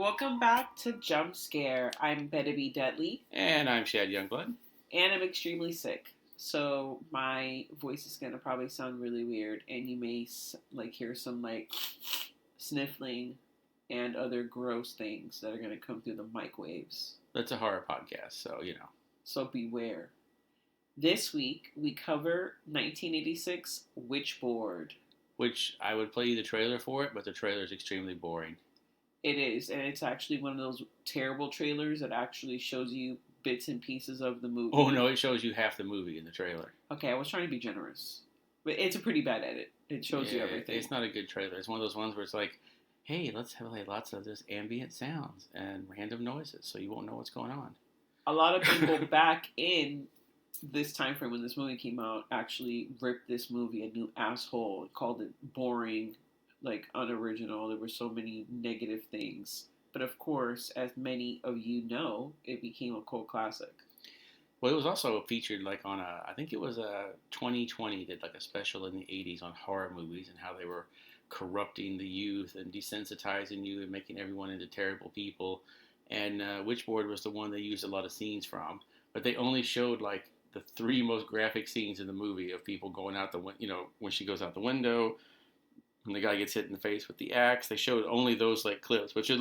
Welcome back to Jump Scare. I'm Better Be Deadly. And I'm Shad Youngblood. And I'm extremely sick. So my voice is going to probably sound really weird. And you may hear some sniffling and other gross things that are going to come through the microwaves. That's a horror podcast, so you know. So beware. This week we cover 1986 Witchboard. Which I would play you the trailer for it, but the trailer is extremely boring. It is, and it's actually one of those terrible trailers that actually shows you bits and pieces of the movie. Oh no, it shows you half the movie in the trailer. Okay, I was trying to be generous. But it's a pretty bad edit. It shows you everything. It's not a good trailer. It's one of those ones where it's like, hey, let's have lots of this ambient sounds and random noises so you won't know what's going on. A lot of people back in this time frame when this movie came out actually ripped this movie a new asshole, called it boring, unoriginal. There were so many negative things. But of course, as many of you know, it became a cult classic. Well, it was also featured on I think it was 2020 did a special in the 80s on horror movies and how they were corrupting the youth and desensitizing you and making everyone into terrible people. And Witchboard was the one they used a lot of scenes from. But they only showed the three most graphic scenes in the movie of people going out when she goes out the window, when the guy gets hit in the face with the axe. They showed only those clips, which is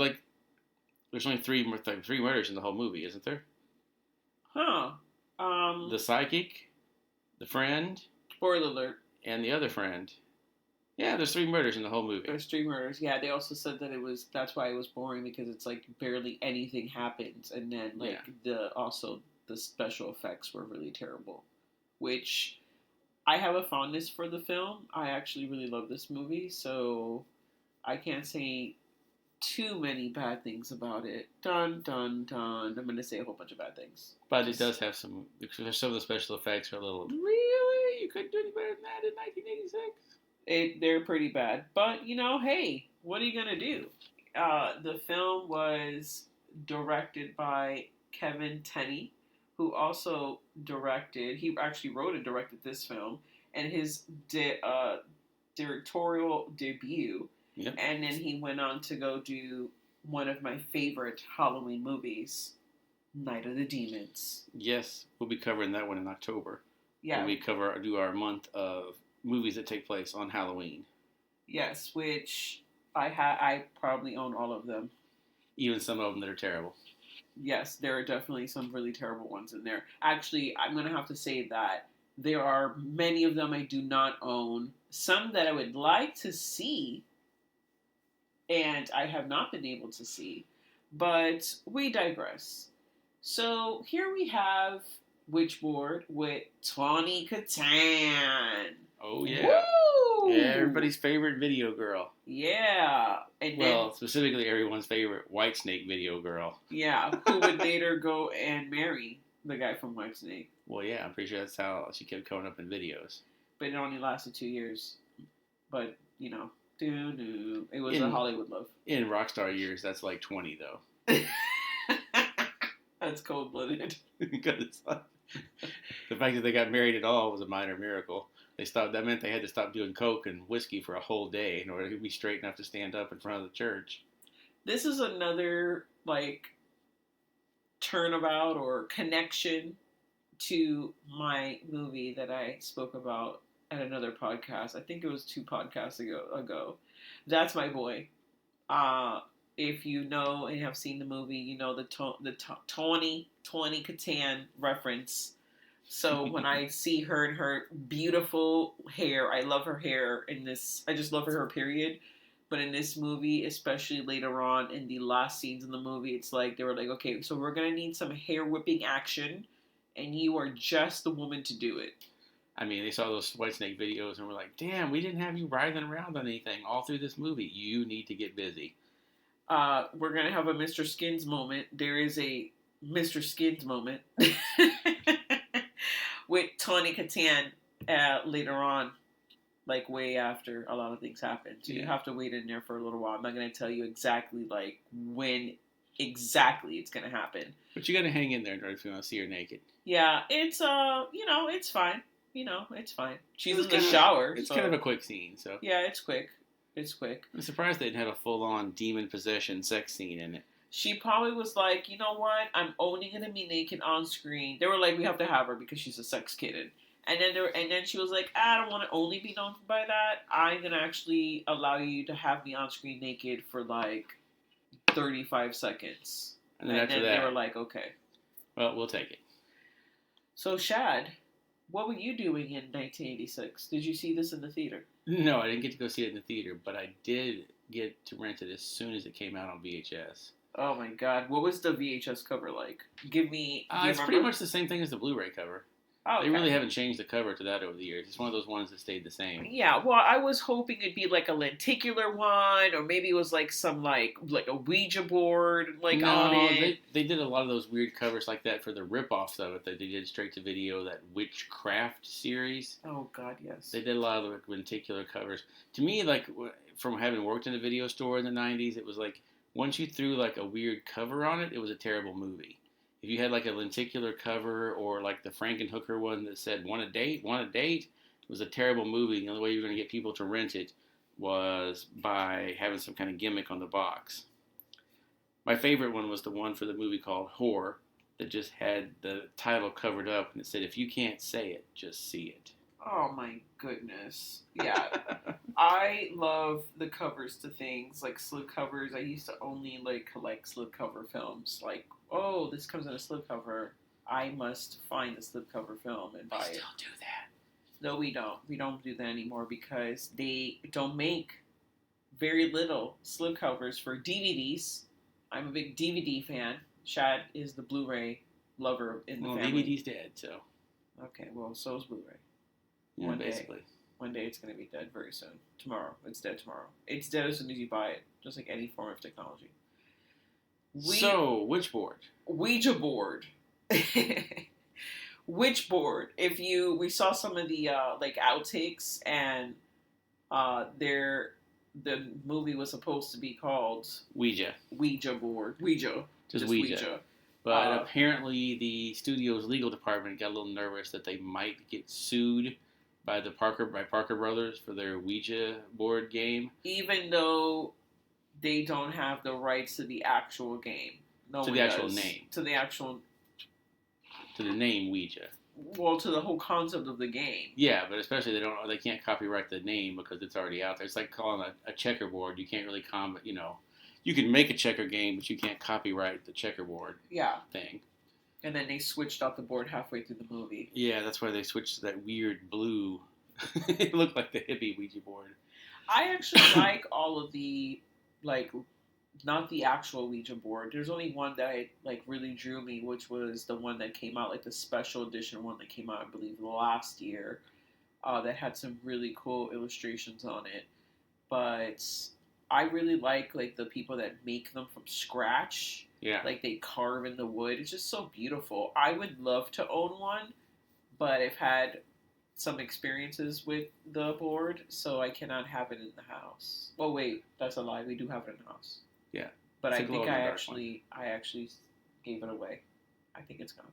there's only three murders in the whole movie, isn't there? Huh. The psychic, the friend, spoiler alert, and the other friend. Yeah, there's three murders in the whole movie. There's three murders. Yeah, they also said that that's why it was boring, because it's barely anything happens, and then the special effects were really terrible, which I have a fondness for the film. I actually really love this movie, so I can't say too many bad things about it. Dun, dun, dun. I'm going to say a whole bunch of bad things. But it does have some of the special effects are a little, really? You couldn't do any better than that in 1986? They're pretty bad. But, hey, what are you going to do? The film was directed by Kevin Tenney, who also he actually wrote and directed this film, and his directorial debut. Yep. And then he went on to go do one of my favorite Halloween movies, Night of the Demons. Yes, we'll be covering that one in October. Yeah. When we do our month of movies that take place on Halloween. Yes, which I probably own all of them. Even some of them that are terrible. Yes, there are definitely some really terrible ones in there. Actually, I'm going to have to say that there are many of them I do not own. Some that I would like to see, and I have not been able to see. But we digress. So here we have Witchboard with Tawny Kitaen. Oh, yeah. Woo! Yeah, everybody's favorite video girl. Yeah. And specifically everyone's favorite Whitesnake video girl. Yeah, who would later go and marry the guy from Whitesnake. Well, yeah, I'm pretty sure that's how she kept coming up in videos. But it only lasted 2 years. But, it was a Hollywood love. In Rockstar years, that's 20, though. That's cold-blooded. Because it's the fact that they got married at all was a minor miracle. That meant they had to stop doing coke and whiskey for a whole day in order to be straight enough to stand up in front of the church. This is another, turnabout or connection to my movie that I spoke about at another podcast. I think it was 2 podcasts ago. That's My Boy. If you know and have seen the movie, you know the Tawny Kitaen reference. So when I see her and her beautiful hair, I love her hair in this. I just love her hair, period. But in this movie, especially later on in the last scenes in the movie, it's they were okay, so we're going to need some hair whipping action, and you are just the woman to do it. I mean, they saw those Whitesnake videos and were like, damn, we didn't have you writhing around on anything all through this movie. You need to get busy. We're going to have a Mr. Skins moment. There is a Mr. Skins moment with Tawny Kitaen later on, way after a lot of things happen. So you have to wait in there for a little while. I'm not going to tell you exactly, when exactly it's going to happen. But you got to hang in there if you want to see her naked. Yeah, it's, it's fine. It's fine. She's in the shower. It's kind of a quick scene, so. Yeah, it's quick. I'm surprised they didn't have a full-on demon possession sex scene in it. She probably was like, you know what? I'm only gonna be naked on screen. They were like, we have to have her because she's a sex kitten. And then she was like, I don't want to only be known by that. I'm gonna actually allow you to have me on screen naked for like 35 seconds. And then after that, they were like, okay. Well, we'll take it. So Shad, what were you doing in 1986? Did you see this in the theater? No, I didn't get to go see it in the theater, but I did get to rent it as soon as it came out on VHS. Oh my god, what was the VHS cover like? Give me. It's pretty much the same thing as the Blu-ray cover. Oh, okay. They really haven't changed the cover to that over the years. It's one of those ones that stayed the same. Yeah, well, I was hoping it'd be like a lenticular one, or maybe it was like some like a Ouija board on it. They did a lot of those weird covers like that for the rip-offs of it that they did straight to video, that Witchcraft series. Oh God, yes. They did a lot of the lenticular covers. To me, like from having worked in a video store in the '90s, it was like once you threw like a weird cover on it, it was a terrible movie. If you had like a lenticular cover or like the Frankenhooker one that said want a date, it was a terrible movie. The only way you were going to get people to rent it was by having some kind of gimmick on the box. My favorite one was the one for the movie called Whore that just had the title covered up and it said, if you can't say it, just see it. Oh my goodness. Yeah. I love the covers to things, like slipcovers. I used to only like collect slipcover films. Like, oh, this comes in a slipcover. I must find the slipcover film and buy it. We still do that. No, we don't. We don't do that anymore because they don't make very little slipcovers for DVDs. I'm a big DVD fan. Shad is the Blu-ray lover in the family. DVD's dead, so. Okay, well, so is Blu-ray. Yeah, basically. One day it's going to be dead very soon. Tomorrow. It's dead tomorrow. It's dead as soon as you buy it, just like any form of technology. So, Witchboard. Ouija board. Witchboard. We saw some of the like outtakes, and the movie was supposed to be called Ouija board. Just Ouija. But apparently the studio's legal department got a little nervous that they might get sued by Parker Brothers for their Ouija board game. Even though they don't have the rights to the actual game. To the actual name. To the name Ouija. Well, to the whole concept of the game. Yeah, but especially they can't copyright the name because it's already out there. It's like calling a checkerboard. You can't really you can make a checker game, but you can't copyright the checkerboard thing. And then they switched out the board halfway through the movie. Yeah, that's why they switched to that weird blue. It looked like the hippie Ouija board. I actually like all of the, not the actual Ouija board. There's only one that really drew me, which was the one that came out, the special edition one that came out, I believe, last year. That had some really cool illustrations on it. But I really like the people that make them from scratch. Yeah. They carve in the wood. It's just so beautiful. I would love to own one, but I've had some experiences with the board, so I cannot have it in the house. Well, wait, that's a lie. We do have it in the house. Yeah. But I think I actually gave it away. I think it's gone.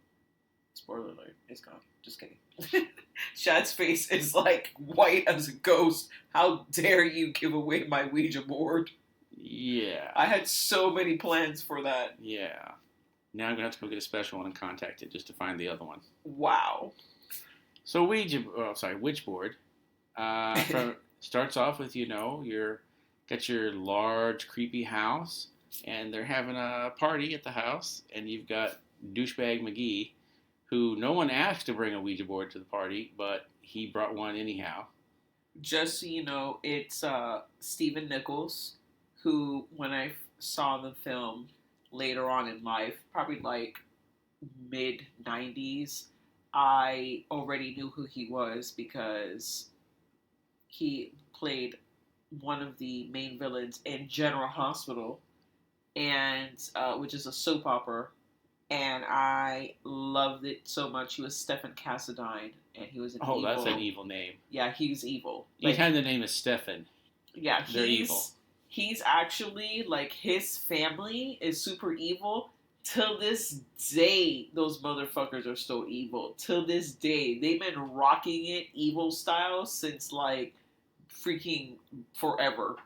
Spoiler alert, it's gone. Just kidding. Shad's face is white as a ghost. How dare you give away my Ouija board? Yeah. I had so many plans for that. Yeah. Now I'm going to have to go get a special one and contact it just to find the other one. Wow. So Witchboard. Starts off with, got your large, creepy house, and they're having a party at the house, and you've got douchebag McGee, who no one asked to bring a Ouija board to the party, but he brought one anyhow. Just so you know, it's Stephen Nichols, who, when I saw the film later on in life, probably mid-90s, I already knew who he was because he played one of the main villains in General Hospital, and which is a soap opera, and I loved it so much. He was Stefan Cassadine, and he was evil. That's an evil name. Yeah, he was evil. Anytime the name is Stefan, yeah, they're evil. He's actually, his family is super evil. Till this day, those motherfuckers are still evil. Till this day. They've been rocking it evil style since, freaking forever.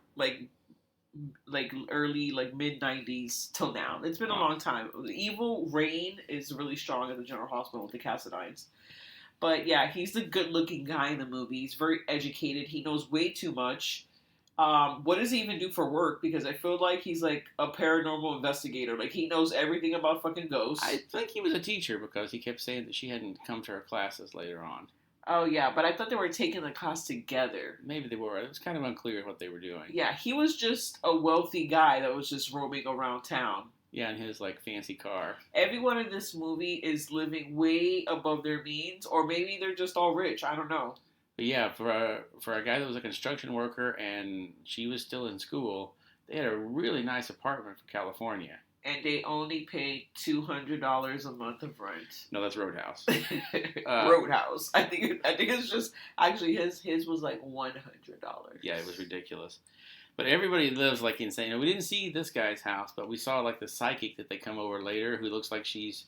like early, like mid-90s till now. It's been a Wow. long time. The evil reign is really strong at the General Hospital with the Cassadines. But yeah, he's the good-looking guy in the movie. He's very educated. He knows way too much. What does he even do for work? Because I feel like he's like a paranormal investigator. Like he knows everything about fucking I ghosts. think he was a teacher because he kept saying that she hadn't come to her classes later on. Oh yeah, but I thought they were taking the class together. Maybe they were. It was kind of unclear what they were doing. Yeah, he was just a wealthy guy that was just roaming around town. Yeah, in his like fancy car. Everyone in this movie is living way above their means, or maybe they're just all rich. I don't know. But yeah, for a guy that was a construction worker and she was still in school, they had a really nice apartment for California. And they only paid $200 a month of rent. No, that's Roadhouse. Roadhouse. I think it's just actually his was like $100. Yeah, it was ridiculous. But everybody lives like insane. We didn't see this guy's house, but we saw like the psychic that they come over later, who looks like she's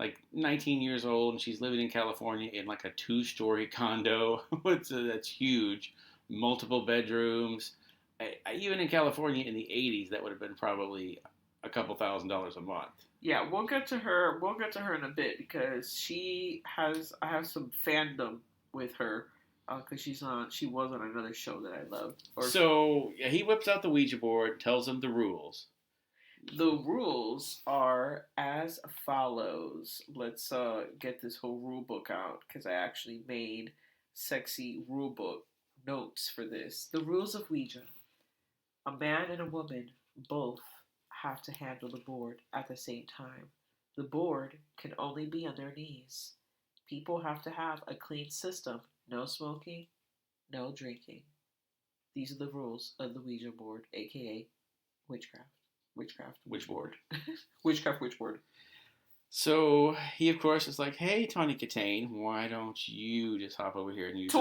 like 19 years old and she's living in California in like a 2-story condo. That's huge, multiple bedrooms. Even in California in the 80s, that would have been probably a couple $1,000s a month. Yeah, we'll get to her. We'll get to her in a bit because I have some fandom with her because she was on another show that I love. So yeah, he whips out the Ouija board, tells them the rules. The rules are as follows. Let's get this whole rule book out because I actually made sexy rule book notes for this. The rules of Ouija: a man and a woman both have to handle the board at the same time. The board can only be on their knees. People have to have a clean system. No smoking, no drinking. These are the rules of the Ouija board, aka witchcraft. Witchcraft. Witchboard. Witchcraft Witchboard. So he, of course, is like, "Hey, Tawny Katane, why don't you just hop over here and use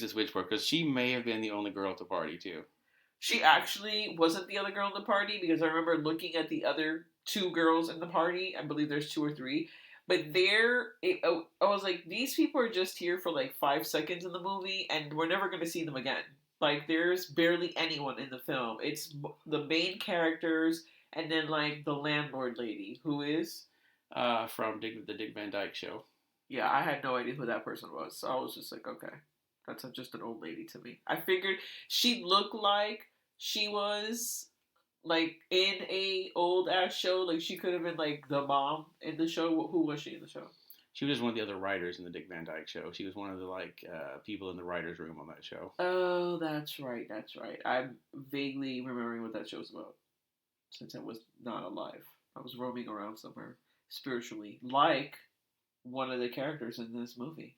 this witchboard?" Because she may have been the only girl at the party too. She actually wasn't the other girl in the party because I remember looking at the other two girls in the party. I believe there's 2 or 3. But I was like, these people are just here for like 5 seconds in the movie and we're never going to see them again. Like, there's barely anyone in the film. It's the main characters and then like the landlord lady who is... From the Dick Van Dyke Show. Yeah, I had no idea who that person was. So I was just like, okay. That's just an old lady to me. I figured she looked like she was like in a old ass show. Like she could have been like the mom in the show. Who was she in the show? She was one of the other writers in the Dick Van Dyke Show. She was one of the people in the writers' room on that show. Oh, that's right. That's right. I'm vaguely remembering what that show's about. Since I was not alive, I was roaming around somewhere spiritually, like one of the characters in this movie.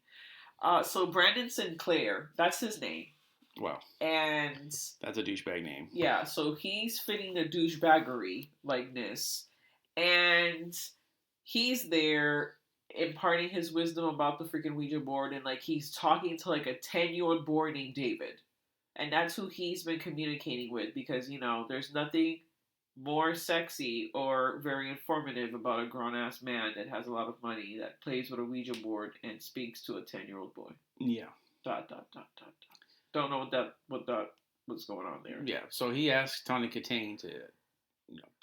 So Brandon Sinclair, that's his name. Well, and that's a douchebag name. Yeah, so he's fitting the douchebaggery likeness, and he's there imparting his wisdom about the freaking Ouija board, and like he's talking to like a 10-year-old boy named David, and that's who he's been communicating with because there's nothing more sexy or very informative about a grown-ass man that has a lot of money that plays with a Ouija board and speaks to a 10-year-old boy. Yeah. ... Don't know what's going on there. Yeah, so he asks Tawny Katane to,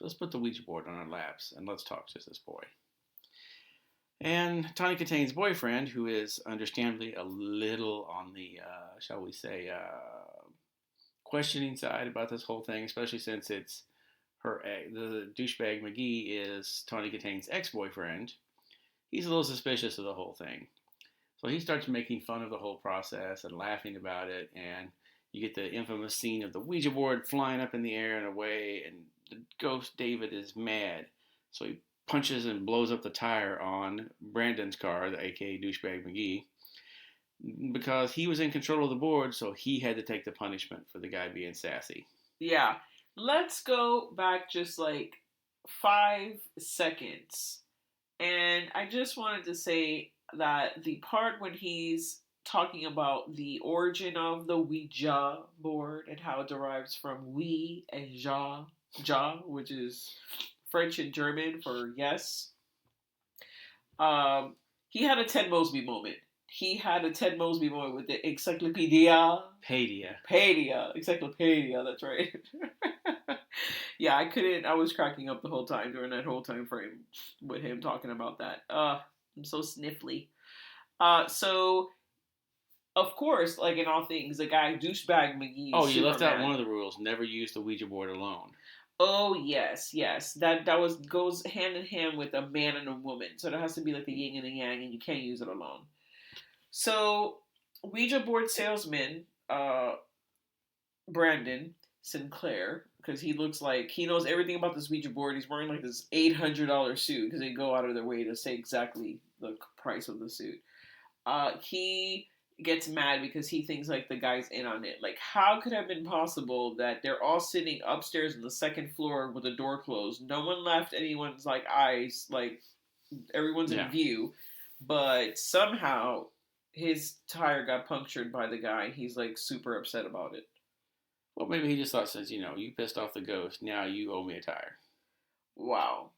let's put the Ouija board on our laps and let's talk to this boy. And Tawny Katane's boyfriend, who is understandably a little on the, shall we say, questioning side about this whole thing, especially since it's the douchebag McGee is Tawny Katane's ex-boyfriend. He's a little suspicious of the whole thing. So he starts making fun of the whole process and laughing about it, and you get the infamous scene of the Ouija board flying up in the air and away, and the ghost David is mad. So he punches and blows up the tire on Brandon's car, the aka douchebag McGee, because he was in control of the board, so he had to take the punishment for the guy being sassy. Yeah. Let's go back just like 5 seconds. And I just wanted to say that the part when he's talking about the origin of the Ouija board and how it derives from oui and ja, which is French and German for yes. He had a Ted Mosby moment. he had a Ted Mosby moment with the encyclopedia. Encyclopedia, that's right. Yeah, I couldn't. I was cracking up the whole time during that whole time frame with him talking about that. I'm so sniffly. So of course, like in all things, the guy douchebag McGee Oh, is you left out Superman. one of the rules: never use the Ouija board alone. Oh yes, yes. That was goes hand in hand with a man and a woman. So there has to be like the yin and the yang, and you can't use it alone. So Ouija board salesman, Brandon Sinclair, because he looks like he knows everything about this Ouija board. He's wearing like this $800 suit because they go out of their way to say exactly the price of the suit. He gets mad because he thinks like the guy's in on it. Like, how could it have been possible that they're all sitting upstairs on the second floor with the door closed? No one left anyone's like eyes, like everyone's in Yeah. view, but somehow his tire got punctured by the guy. He's like super upset about it. Well, maybe he just thought, since you pissed off the ghost, now you owe me a tire. Wow.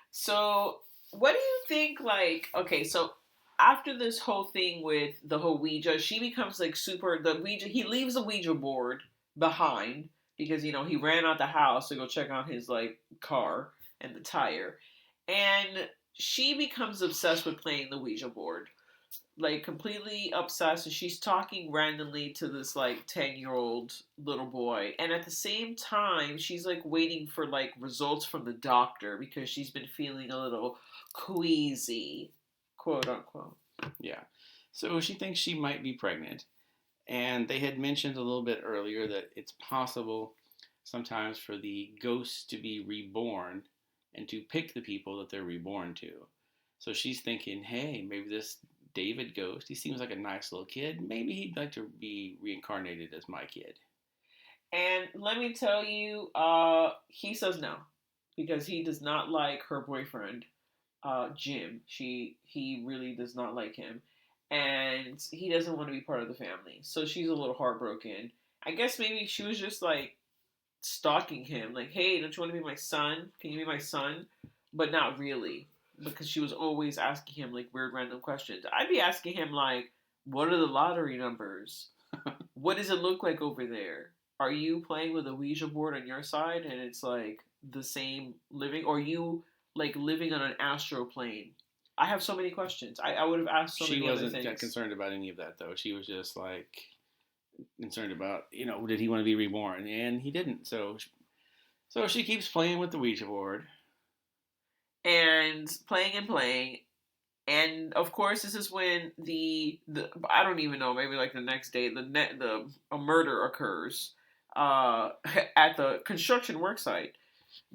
So, what do you think? Like, okay, so after this whole thing with the whole Ouija, she becomes like super. The Ouija, he leaves the Ouija board behind because he ran out the house to go check on his like car and the tire, and she becomes obsessed with playing the Ouija board, like completely obsessed, and she's talking randomly to this like 10-year-old little boy, and at the same time she's like waiting for like results from the doctor because she's been feeling a little queasy, quote unquote. Yeah. So she thinks she might be pregnant. And they had mentioned a little bit earlier that it's possible sometimes for the ghosts to be reborn and to pick the people that they're reborn to. So she's thinking, hey, maybe this David ghost, he seems like a nice little kid. Maybe he'd like to be reincarnated as my kid. And let me tell you, he says no because he does not like her boyfriend, Jim. He really does not like him, and he doesn't want to be part of the family. So she's a little heartbroken. I guess maybe she was just like stalking him, like, "Hey, don't you want to be my son? Can you be my son?" But not really, because she was always asking him like weird random questions. I'd be asking him like, "What are the lottery numbers? What does it look like over there? Are you playing with a Ouija board on your side and it's like the same living? Or are you like living on an astral plane?" I have so many questions. I would have asked so She many other wasn't things. concerned about any of that, though. She was just like concerned about, did he want to be reborn? And he didn't. So she keeps playing with the Ouija board. And playing and playing. And of course, this is when the I don't even know, maybe like the next day, a murder occurs at the construction work site.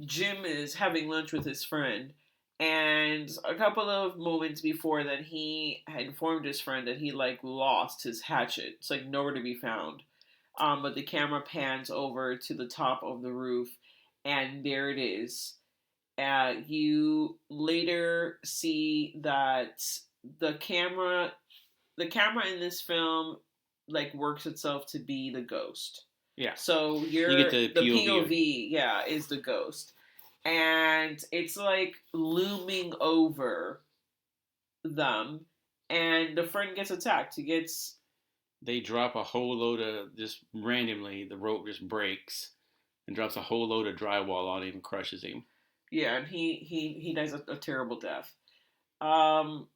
Jim is having lunch with his friend, and a couple of moments before that, he had informed his friend that he like lost his hatchet. It's like nowhere to be found. But the camera pans over to the top of the roof, and there it is. You later see that the camera, the camera in this film, like works itself to be the ghost. Yeah. So You get the POV, yeah, is the ghost, and it's like looming over them, and the friend gets attacked. They drop a whole load of, just randomly, the rope just breaks and drops a whole load of drywall on him and crushes him. Yeah, and he dies a terrible death. Um,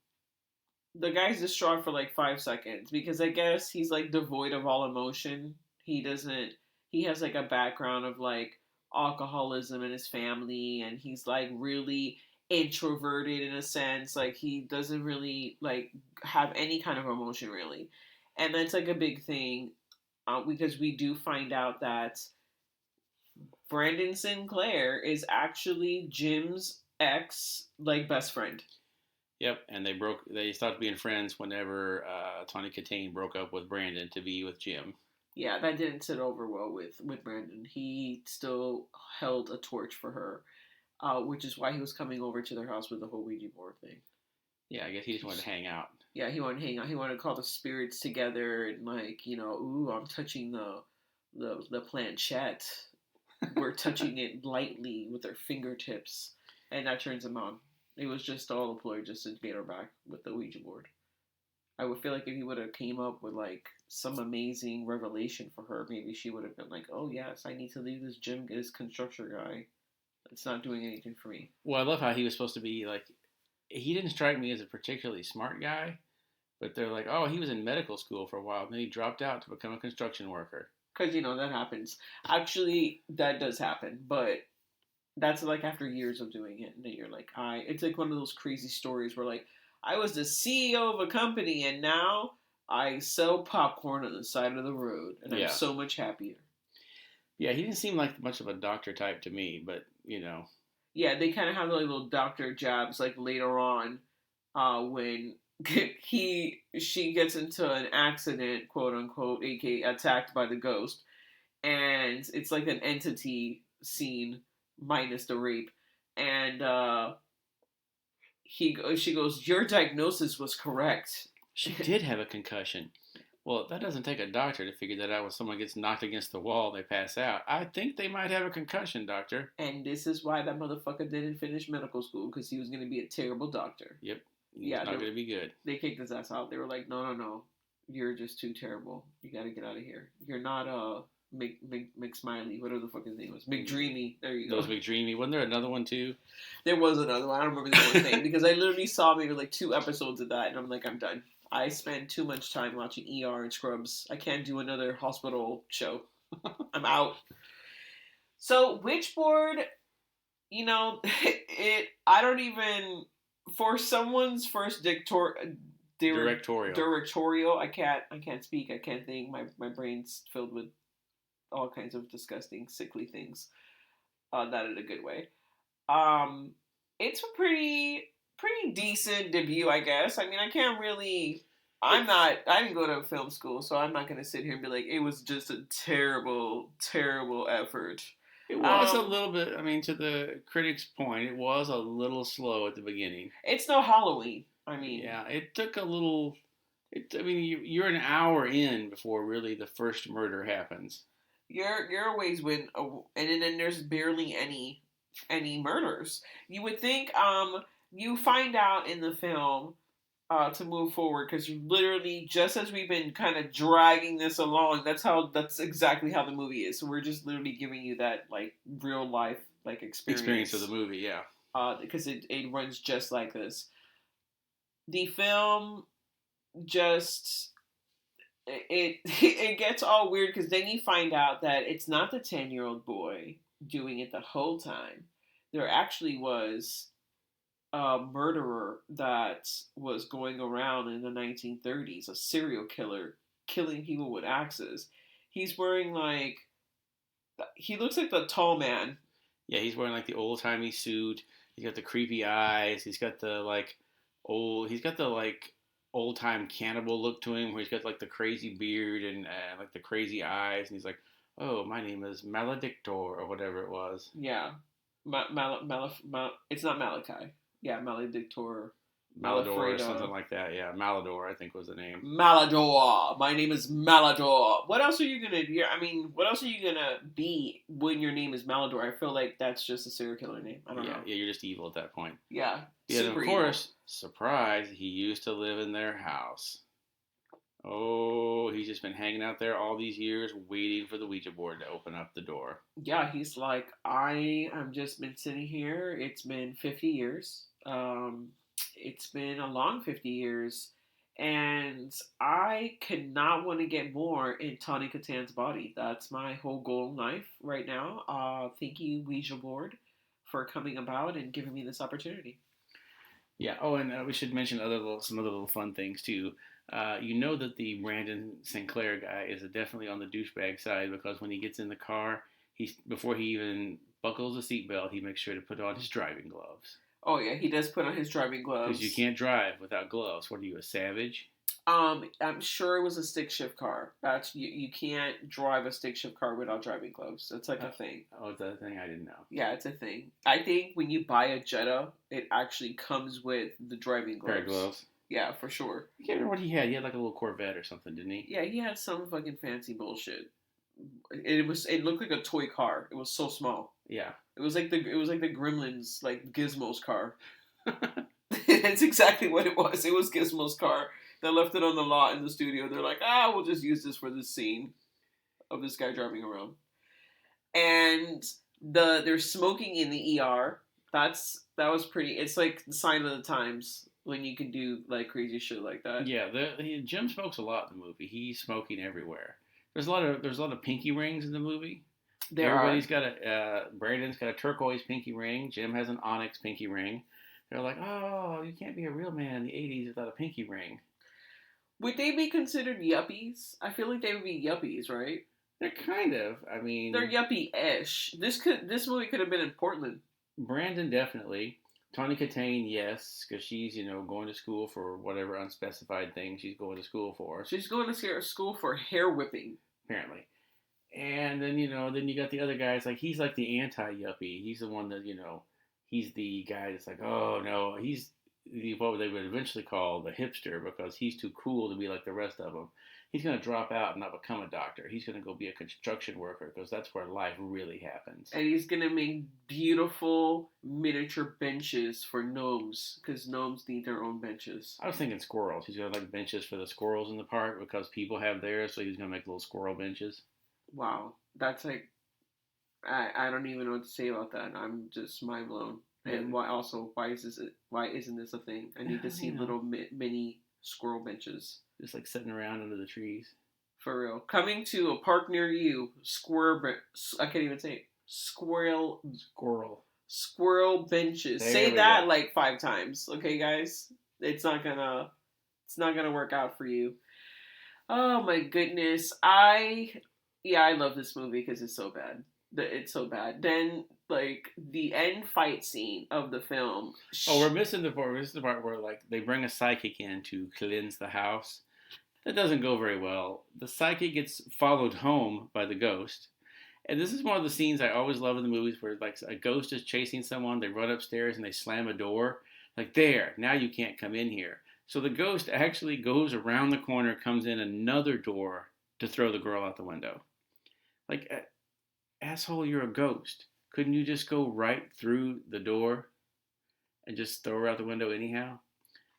the guy's distraught for like 5 seconds because I guess he's like devoid of all emotion. He doesn't. He has like a background of like alcoholism in his family, and he's like really introverted in a sense. Like he doesn't really like have any kind of emotion really, and that's like a big thing because we do find out that Brandon Sinclair is actually Jim's ex, like best friend. Yep, and they stopped being friends whenever Tawny Katane broke up with Brandon to be with Jim. Yeah, that didn't sit over well with Brandon. He still held a torch for her, which is why he was coming over to their house with the whole Ouija board thing. Yeah, I guess he just wanted to hang out. Yeah, he wanted to hang out. He wanted to call the spirits together and like, ooh, I'm touching the planchette. We're touching it lightly with our fingertips, and that turns him on. It was just all a ploy just to get her back with the Ouija board. I would feel like if he would have came up with like some amazing revelation for her, maybe she would have been like, "Oh yes, I need to leave this gym, get this construction guy. It's not doing anything for me." Well, I love how he was supposed to be like. He didn't strike me as a particularly smart guy, but they're like, oh, he was in medical school for a while, and then he dropped out to become a construction worker. Because that happens. Actually, that does happen, but that's like after years of doing it, and then you're like, I. It's like one of those crazy stories where like I was the CEO of a company, and now I sell popcorn on the side of the road, and I'm Yeah. so much happier. Yeah, he didn't seem like much of a doctor type to me, but Yeah, they kind of have like little doctor jabs like later on, when she gets into an accident, quote unquote, aka attacked by the ghost, and it's like an entity scene minus the rape, and she goes, "Your diagnosis was correct." she did have a concussion. Well, that doesn't take a doctor to figure that out when someone gets knocked against the wall and they pass out. I think they might have a concussion, doctor. And this is why that motherfucker didn't finish medical school, because he was going to be a terrible doctor. Yep. He's not going to be good. They kicked his ass out. They were like, no. You're just too terrible. You got to get out of here. You're not McSmiley, whatever the fuck his name was. McDreamy. There you go. That was McDreamy. Wasn't there another one too? There was another one. I don't remember the one thing because I literally saw maybe like 2 episodes of that, and I'm like, I'm done. I spend too much time watching ER and Scrubs. I can't do another hospital show. I'm out. So Witchboard, I don't even, for someone's first directorial. I can't speak. I can't think. My brain's filled with all kinds of disgusting, sickly things. Not in a good way. It's a pretty decent debut, I guess. I mean, I can't really. I didn't go to film school, so I'm not gonna sit here and be like, it was just a terrible, terrible effort. It was a little bit. I mean, to the critics' point, it was a little slow at the beginning. It's no Halloween. I mean, yeah, it took a little. You're an hour in before really the first murder happens. You're always and then there's barely any murders. You would think you find out in the film to move forward, because literally just as we've been kind of dragging this along, that's exactly how the movie is. So we're just literally giving you that like real life like experience of the movie, yeah. Because it runs just like this. The film just it gets all weird, because then you find out that it's not the 10-year-old boy doing it the whole time. There actually was a murderer that was going around in the 1930s, a serial killer killing people with axes. He's wearing he looks like the tall man. Yeah, he's wearing like the old-timey suit. He's got the creepy eyes. He's got the old-time cannibal look to him, where he's got like the crazy beard and like the crazy eyes, and he's like, "Oh, my name is Maledictor," or whatever it was. Yeah, it's not Malachi. Yeah, Maledictor. Malador or something like that. Yeah, Malador, I think was the name. Malador. My name is Malador. What else are you gonna? What else are you gonna be when your name is Malador? I feel like that's just a serial killer name. I don't know. Yeah, you're just evil at that point. Yeah. Yeah, and of course, surprise, he used to live in their house. Oh, he's just been hanging out there all these years, waiting for the Ouija board to open up the door. Yeah, he's like, I have just been sitting here. It's been 50 years. It's been a long 50 years, and I cannot want to get more in Tawny Katan's body. That's my whole goal in life right now. Thank you, Ouija board, for coming about and giving me this opportunity. Yeah. Oh, and we should mention some other little fun things too. You know that the Brandon Sinclair guy is definitely on the douchebag side, because when he gets in the car, before he even buckles the seatbelt, he makes sure to put on his driving gloves. Oh yeah, he does put on his driving gloves. Because you can't drive without gloves. What are you, a savage? I'm sure it was a stick shift car. You can't drive a stick shift car without driving gloves. It's like a thing. Oh, it's a thing? I didn't know. Yeah, it's a thing. I think when you buy a Jetta, it actually comes with the driving gloves. Pair of gloves. Yeah, for sure. I can't remember what he had. He had like a little Corvette or something, didn't he? Yeah, he had some fucking fancy bullshit. It looked like a toy car. It was so small. Yeah. It was like the Gremlins, like Gizmo's car. That's exactly what it was. It was Gizmo's car. They left it on the lot in the studio. They're like, we'll just use this for this scene of this guy driving around. And they're smoking in the ER. That was pretty. It's like the sign of the times when you can do like crazy shit like that. Yeah, Jim smokes a lot in the movie. He's smoking everywhere. There's a lot of pinky rings in the movie. Everybody's got Brandon's got a turquoise pinky ring. Jim has an onyx pinky ring. They're like, oh, you can't be a real man in the '80s without a pinky ring. Would they be considered yuppies? I feel like they would be yuppies, right? They're kind of. I mean, they're yuppie-ish. This movie could have been in Portland. Brandon definitely. Tawny Katane, yes, because she's going to school for whatever unspecified thing she's going to school for. She's going to school for hair whipping, apparently. And then then you got the other guys, like he's like the anti-yuppie. He's the one that he's the guy that's like, oh no, he's what they would eventually call the hipster because he's too cool to be like the rest of them. He's going to drop out and not become a doctor. He's going to go be a construction worker because that's where life really happens. And he's going to make beautiful miniature benches for gnomes because gnomes need their own benches. I was thinking squirrels. He's going to like benches for the squirrels in the park because people have theirs, so he's going to make little squirrel benches. Wow. That's like, I don't even know what to say about that. I'm just mind blown. And why isn't this a thing? I need to see little mini squirrel benches. Just like sitting around under the trees. For real. Coming to a park near you, I can't even say it. Squirrel benches. Say that go. Like 5 times, okay, guys? It's not gonna work out for you. Oh my goodness. I love this movie because it's so bad. It's so bad. Then, like, the end fight scene of the film. Oh, we're missing the part. This is the part where, like, they bring a psychic in to cleanse the house. That doesn't go very well. The psychic gets followed home by the ghost. And this is one of the scenes I always love in the movies where, like, a ghost is chasing someone. They run upstairs and they slam a door. Like, there, now you can't come in here. So the ghost actually goes around the corner, comes in another door to throw the girl out the window. Like, asshole, you're a ghost. Couldn't you just go right through the door and just throw her out the window anyhow?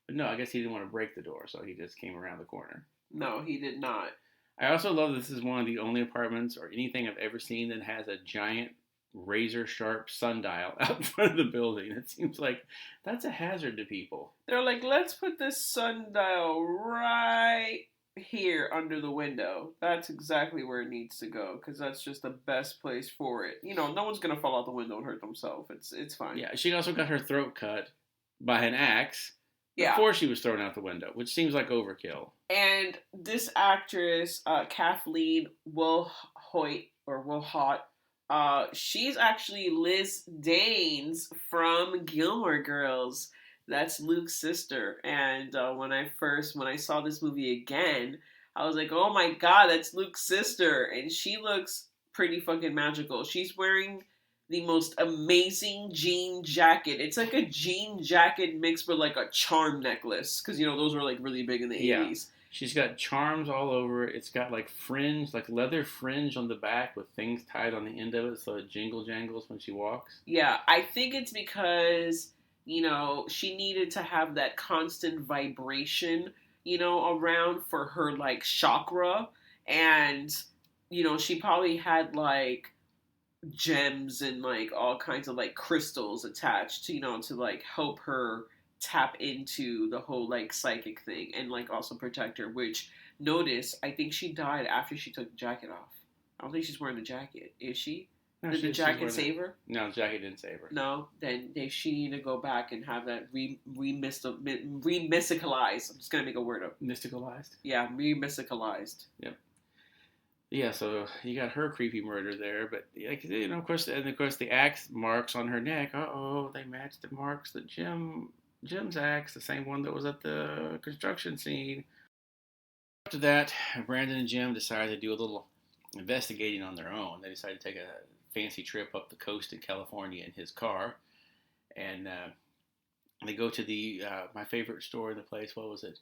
But no, I guess he didn't want to break the door, so he just came around the corner. No, he did not. I also love this is one of the only apartments or anything I've ever seen that has a giant razor-sharp sundial out in front of the building. It seems like that's a hazard to people. They're like, let's put this sundial right here under the window. That's exactly where it needs to go because that's just the best place for it. No one's gonna fall out the window and hurt themselves. It's fine. Yeah, she also got her throat cut by an axe before she was thrown out the window, which seems like overkill. And this actress, Kathleen Wilhot, she's actually Liz Danes from Gilmore Girls. That's Luke's sister. And when I saw this movie again, I was like, oh my god, that's Luke's sister. And she looks pretty fucking magical. She's wearing the most amazing jean jacket. It's like a jean jacket mixed with like a charm necklace. Because, those were like really big in the 80s. She's got charms all over it. It's got like fringe, like leather fringe on the back with things tied on the end of it so it jangles when she walks. Yeah, I think it's because she needed to have that constant vibration, around for her, like, chakra. And, she probably had, like, gems and, like, all kinds of, like, crystals attached, to, like, help her tap into the whole, like, psychic thing and, like, also protect her. Which, notice, I think she died after she took the jacket off. I don't think she's wearing the jacket. Is she? No, Did the jacket save her? No, the jacket didn't save her. No, then she need to go back and have that remysticalized. I'm just gonna make a word up. Mysticalized? Yeah, remysticalized. Yep. Yeah, so you got her creepy murder there, but of course, the axe marks on her neck. They matched the marks that Jim's axe, the same one that was at the construction scene. After that, Brandon and Jim decided to do a little investigating on their own. They decided to take a fancy trip up the coast in California in his car, and they go to the my favorite store in the place. What was it?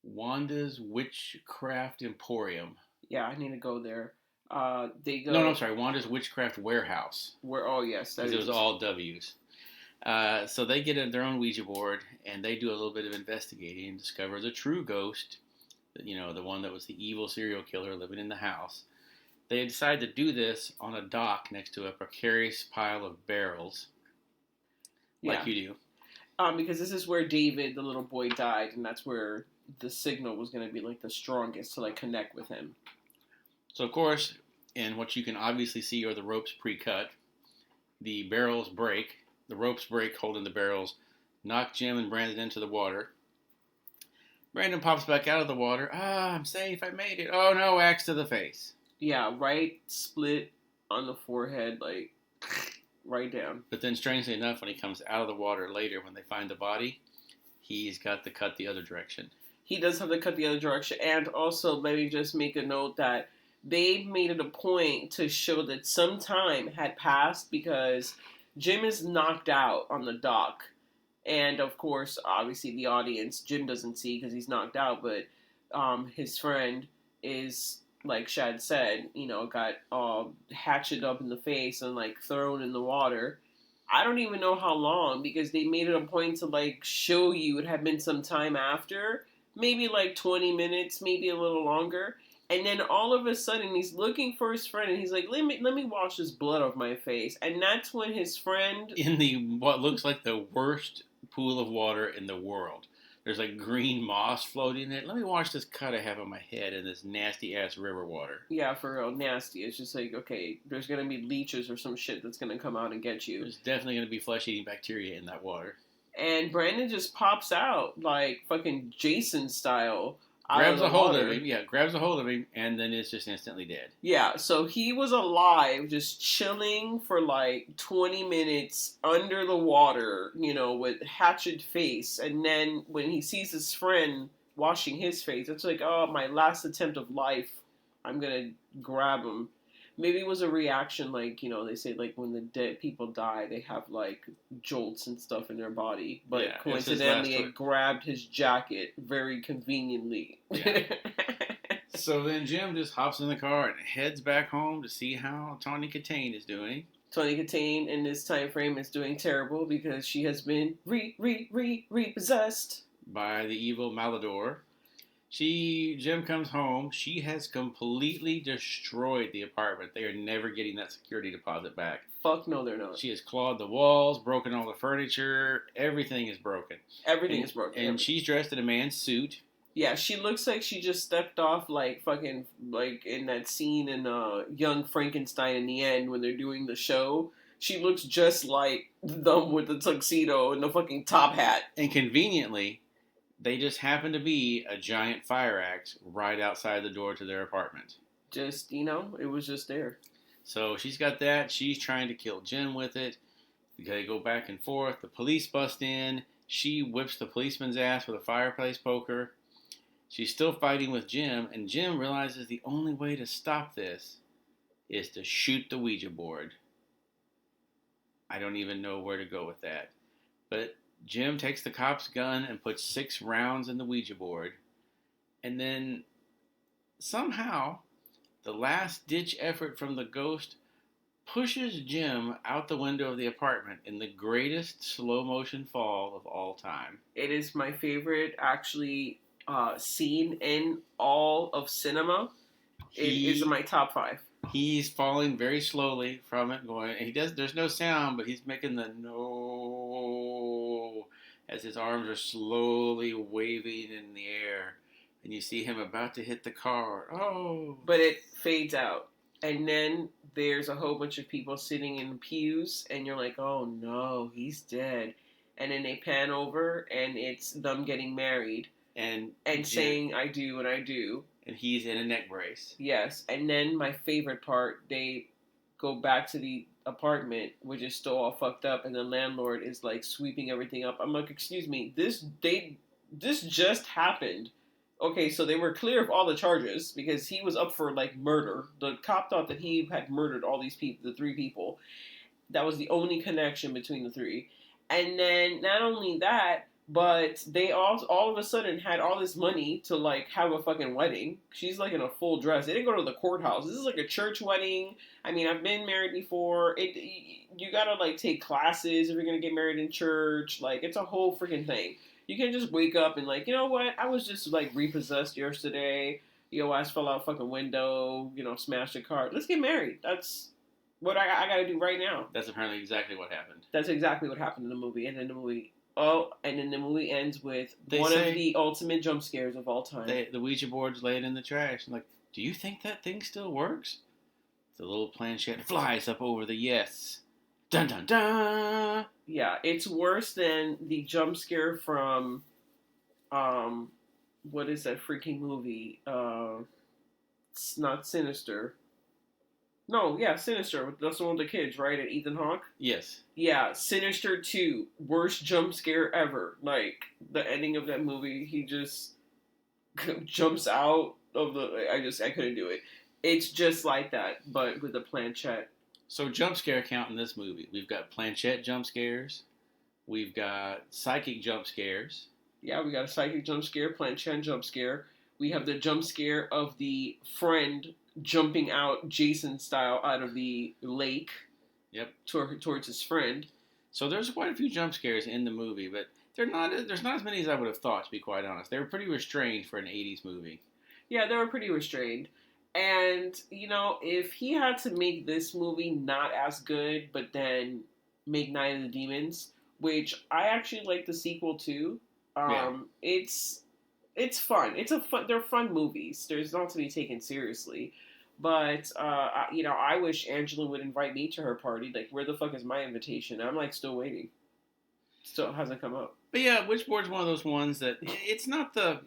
Wanda's Witchcraft Emporium. Yeah, I need to go there. They go. No, I'm sorry. Wanda's Witchcraft Warehouse. Oh yes, it was all W's. So they get their own Ouija board and they do a little bit of investigating and discover the true ghost, the one that was the evil serial killer living in the house. They decide to do this on a dock next to a precarious pile of barrels, like Yeah. you do. Because this is where David, the little boy, died, and that's where the signal was going to be like the strongest to like connect with him. So of course, and what you can obviously see are the ropes pre-cut. The barrels break. The ropes break, holding the barrels, knock Jim and Brandon into the water. Brandon pops back out of the water. I'm safe. I made it. Oh no, axe to the face. Yeah, right split on the forehead, like right down. But then, strangely enough, when he comes out of the water later, when they find the body, he's got the cut the other direction. He does have to cut the other direction. And also, let me just make a note that they made it a point to show that some time had passed because Jim is knocked out on the dock. And of course, obviously, the audience, Jim doesn't see because he's knocked out, but his friend is, like Shad said, got hatcheted up in the face and like thrown in the water. I don't even know how long because they made it a point to like show you it had been some time after, maybe like 20 minutes, maybe a little longer. And then all of a sudden he's looking for his friend and he's like, let me wash this blood off my face. And that's when his friend, In what looks like the worst pool of water in the world. There's like green moss floating in it. Let me wash this cut I have on my head in this nasty ass river water. yeah, for real, nasty. It's just like, okay, there's gonna be leeches or some shit that's gonna come out and get you. There's definitely going to be flesh-eating bacteria in that water. And Brandon just pops out like fucking Jason style. Grabs a hold of him, grabs a hold of him, and then is just instantly dead. Yeah, so he was alive, just chilling for like 20 minutes under the water, with hatchet face. And then when he sees his friend washing his face, it's like, oh, my last attempt of life. I'm gonna grab him. Maybe it was a reaction, like, they say, like, when the dead people die, they have, like, jolts and stuff in their body. But Yeah, coincidentally, it grabbed his jacket very conveniently. Yeah. So then Jim just hops in the car and heads back home to see how Tawny Katane is doing. Tawny Katane, in this time frame, is doing terrible because she has been repossessed by the evil Malador. Jim comes home. She has completely destroyed the apartment. They are never getting that security deposit back. Fuck no, they're not. She has clawed the walls, broken all the furniture. Everything is broken. Everything is broken. And she's dressed in a man's suit. Yeah, she looks like she just stepped off like fucking, like in that scene in Young Frankenstein in the end when they're doing the show. She looks just like them with the tuxedo and the fucking top hat. And conveniently, they just happen to be a giant fire axe right outside the door to their apartment. Just, it was just there. So she's got that. She's trying to kill Jim with it. They go back and forth. The police bust in. She whips the policeman's ass with a fireplace poker. She's still fighting with Jim, and Jim realizes the only way to stop this is to shoot the Ouija board. I don't even know where to go with that. But Jim takes the cop's gun and puts 6 rounds in the Ouija board. And then, somehow, the last-ditch effort from the ghost pushes Jim out the window of the apartment in the greatest slow-motion fall of all time. It is my favorite, actually, scene in all of cinema. It is in my top 5. He's falling very slowly from it, there's no sound, but he's making the no as his arms are slowly waving in the air. And you see him about to hit the car. Oh! But it fades out. And then there's a whole bunch of people sitting in pews, and you're like, oh no, he's dead. And then they pan over, and it's them getting married. And saying, I do and I do. And he's in a neck brace. Yes. And then my favorite part, they go back to the apartment, which is still all fucked up, and the landlord is like sweeping everything up. I'm like, excuse me, this just happened. Okay, so they were clear of all the charges because he was up for like murder. The cop thought that he had murdered all these people, the 3 people. That was the only connection between the 3. And then not only that, But they all of a sudden had all this money to like have a fucking wedding. She's like in a full dress. They didn't go to the courthouse. This is like a church wedding. I mean, I've been married before. You gotta like take classes if you're gonna get married in church. Like it's a whole freaking thing. You can't just wake up and like, you know what? I was just like repossessed yesterday. Yo, ass fell out fucking window. You know, smashed a car. Let's get married. That's what I gotta do right now. That's apparently exactly what happened. That's exactly what happened in the movie. And then the movie. Oh, and then the movie ends with one of the ultimate jump scares of all time. The Ouija board's laying in the trash. I'm like, do you think that thing still works? The little planchette flies up over the yes. Dun dun dun! Yeah, it's worse than the jump scare from, what is that freaking movie? It's not Sinister. No, yeah, Sinister. That's the one with the kids, right? And Ethan Hawke? Yes. Yeah, Sinister 2. Worst jump scare ever. Like, the ending of that movie, he just jumps out of the... I couldn't do it. It's just like that, but with a planchette. So, jump scare count in this movie. We've got planchette jump scares. We've got psychic jump scares. Yeah, we got a psychic jump scare, planchette jump scare. We have the jump scare of the friend jumping out Jason style out of the lake. Yep. Towards his friend. So there's quite a few jump scares in the movie, but there's not as many as I would have thought, to be quite honest. They were pretty restrained for an 80s movie. Yeah, they were pretty restrained. And, you know, if he had to make this movie not as good, but then make Night of the Demons, which I actually like the sequel to, it's fun. They're fun movies. There's not to be taken seriously. But, you know, I wish Angela would invite me to her party. Like, where the fuck is my invitation? I'm, like, still waiting. Still hasn't come up. But yeah, Witchboard's one of those ones that it's not the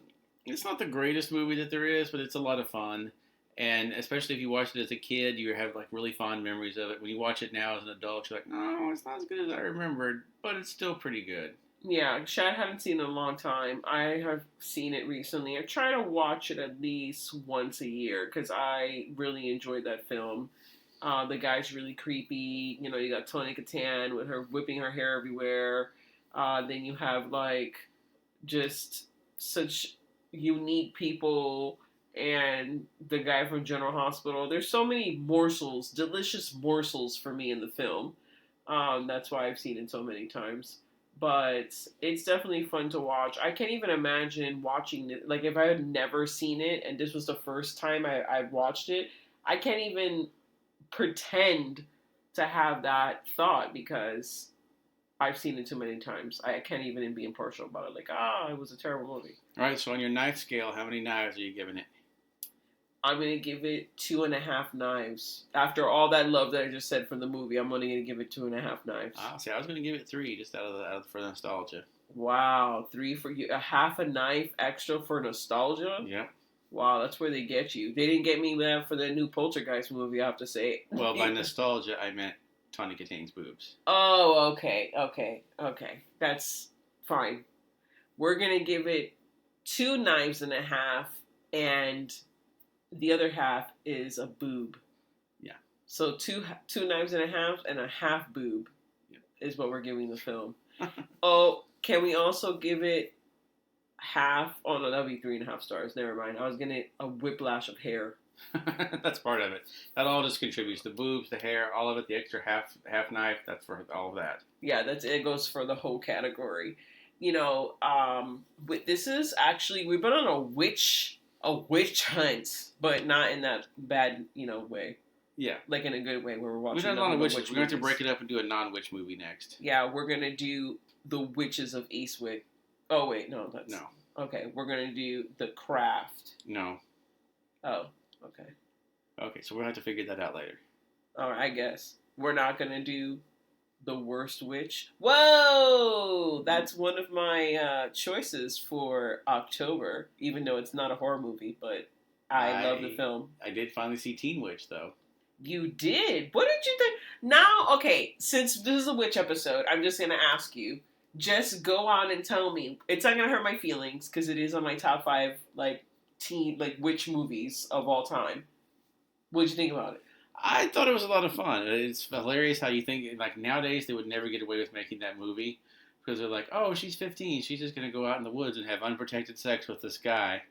greatest movie that there is, but it's a lot of fun. And especially if you watched it as a kid, you have, like, really fond memories of it. When you watch it now as an adult, you're like, no, it's not as good as I remembered, but it's still pretty good. Yeah, Shad hadn't seen it in a long time. I have seen it recently. I try to watch it at least once a year because I really enjoyed that film. The guy's really creepy. You know, you got Tony Katan with her whipping her hair everywhere. Then you have, like, just such unique people and the guy from General Hospital. There's so many morsels, delicious morsels for me in the film. That's why I've seen it so many times. But it's definitely fun to watch. I can't even imagine watching it. Like, if I had never seen it and this was the first time I watched it, I can't even pretend to have that thought because I've seen it too many times. I can't even be impartial about it. Like, it was a terrible movie. All right, so on your knife scale, how many knives are you giving it? I'm going to give it 2.5 knives. After all that love that I just said from the movie, I'm only going to give it 2.5 knives. See, I was going to give it 3 just out of for nostalgia. Wow, 3 for you. A half a knife extra for nostalgia? Yeah. Wow, that's where they get you. They didn't get me that for the new Poltergeist movie, I have to say. Well, by nostalgia, I meant Tony Katane's boobs. Oh, okay. That's fine. We're going to give it 2 knives and a half, and the other half is a boob. Yeah. So two knives and a half boob is what we're giving the film. Oh, can we also give it half? Oh, no, that would be 3.5 stars. Never mind. I was going to a whiplash of hair. That's part of it. That all just contributes. The boobs, the hair, all of it, the extra half knife, that's for all of that. Yeah, it goes for the whole category. You know, this is actually, we've been on a witch hunt, but not in that bad, way. Yeah. Like in a good way where we're watching. We've done a lot of witches. We're going to have to break it up and do a non-witch movie next. Yeah, we're going to do The Witches of Eastwick. Oh, wait, no, that's... No. Okay, we're going to do The Craft. No. Oh, okay. Okay, so we'll have to figure that out later. All right, I guess. We're not going to do The Worst Witch. Whoa! That's one of my choices for October, even though it's not a horror movie, but I love the film. I did finally see Teen Witch, though. You did? What did you think? Now, okay, since this is a witch episode, I'm just going to ask you, just go on and tell me. It's not going to hurt my feelings, because it is on my top 5, witch movies of all time. What did you think about it? I thought it was a lot of fun. It's hilarious how you think, like, nowadays they would never get away with making that movie. because they're like, oh, she's 15, she's just gonna go out in the woods and have unprotected sex with this guy.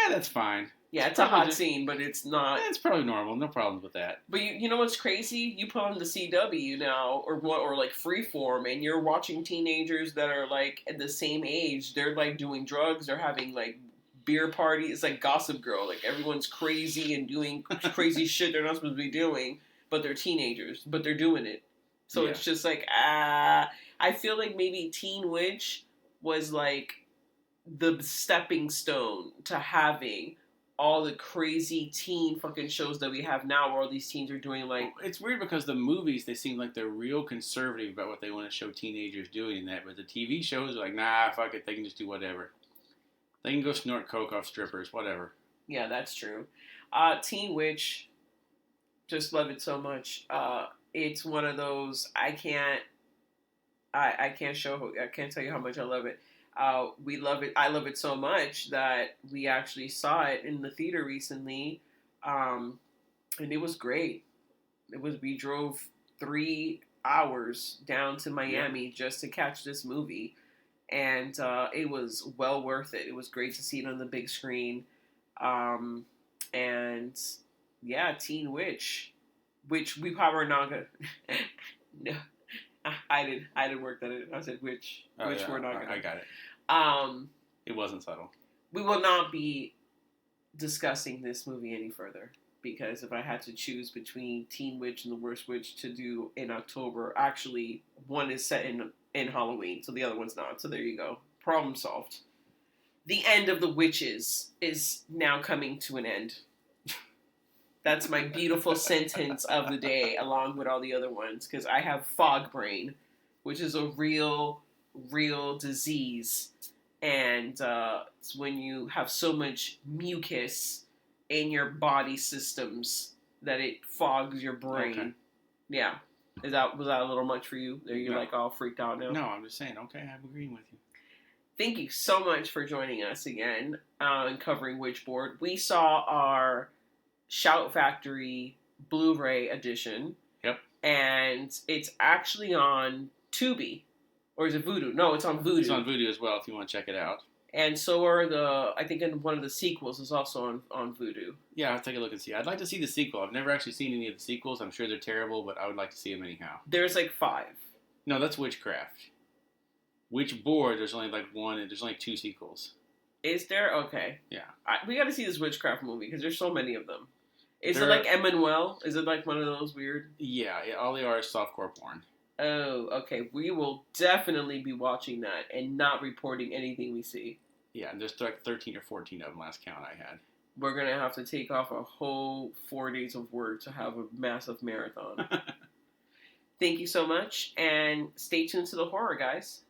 That's fine. Yeah, it's a hot scene, but it's not. It's probably normal. No problems with that. But you know what's crazy? You put on the CW now, or like Freeform, and you're watching teenagers that are like at the same age. They're like doing drugs. They're having like beer parties. It's like Gossip Girl. Like everyone's crazy and doing crazy shit they're not supposed to be doing, but they're teenagers. But they're doing it. So it's just like I feel like maybe Teen Witch was like the stepping stone to having all the crazy teen fucking shows that we have now where all these teens are doing like... It's weird because the movies, they seem like they're real conservative about what they want to show teenagers doing in that, but the TV shows are like, nah, fuck it, they can just do whatever. They can go snort coke off strippers, whatever. Yeah, that's true. Teen Witch, just love it so much. It's one of those, I can't tell you how much I love it. We love it. I love it so much that we actually saw it in the theater recently, and it was great. We drove 3 hours down to Miami just to catch this movie, and it was well worth it. It was great to see it on the big screen, and yeah, Teen Witch, which we probably are not gonna. No. I didn't work that in. I said which we're not gonna. I got it. It wasn't subtle. We will not be discussing this movie any further because if I had to choose between Teen Witch and The Worst Witch to do in October, actually one is set in Halloween, so the other one's not. So there you go. Problem solved. The end of the witches is now coming to an end. That's my beautiful sentence of the day, along with all the other ones, because I have fog brain, which is a real disease, and it's when you have so much mucus in your body systems that it fogs your brain. Okay. Yeah, was that a little much for you? Are you like all freaked out now? No, I'm just saying. Okay, I'm agreeing with you. Thank you so much for joining us again and covering Witchboard. We saw our Shout Factory Blu-ray edition. Yep. And it's actually on Tubi. Or is it Vudu? No, it's on Vudu. It's on Vudu as well if you want to check it out. And so are I think in one of the sequels is also on Vudu. Yeah, I'll take a look and see. I'd like to see the sequel. I've never actually seen any of the sequels. I'm sure they're terrible, but I would like to see them anyhow. There's like 5. No, that's Witchcraft. Witchboard, there's only like 1, and there's only 2 sequels. Is there? Okay. Yeah. We got to see this Witchcraft movie because there's so many of them. Is it like Emmanuel? Is it like one of those weird? Yeah, all they are is softcore porn. Oh, okay. We will definitely be watching that and not reporting anything we see. Yeah, and there's like 13 or 14 of them last count I had. We're going to have to take off a whole 4 days of work to have a massive marathon. Thank you so much, and stay tuned to the horror, guys.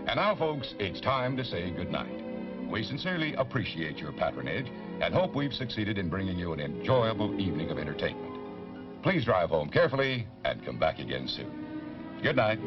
And now, folks, it's time to say goodnight. We sincerely appreciate your patronage and hope we've succeeded in bringing you an enjoyable evening of entertainment. Please drive home carefully and come back again soon. Good night.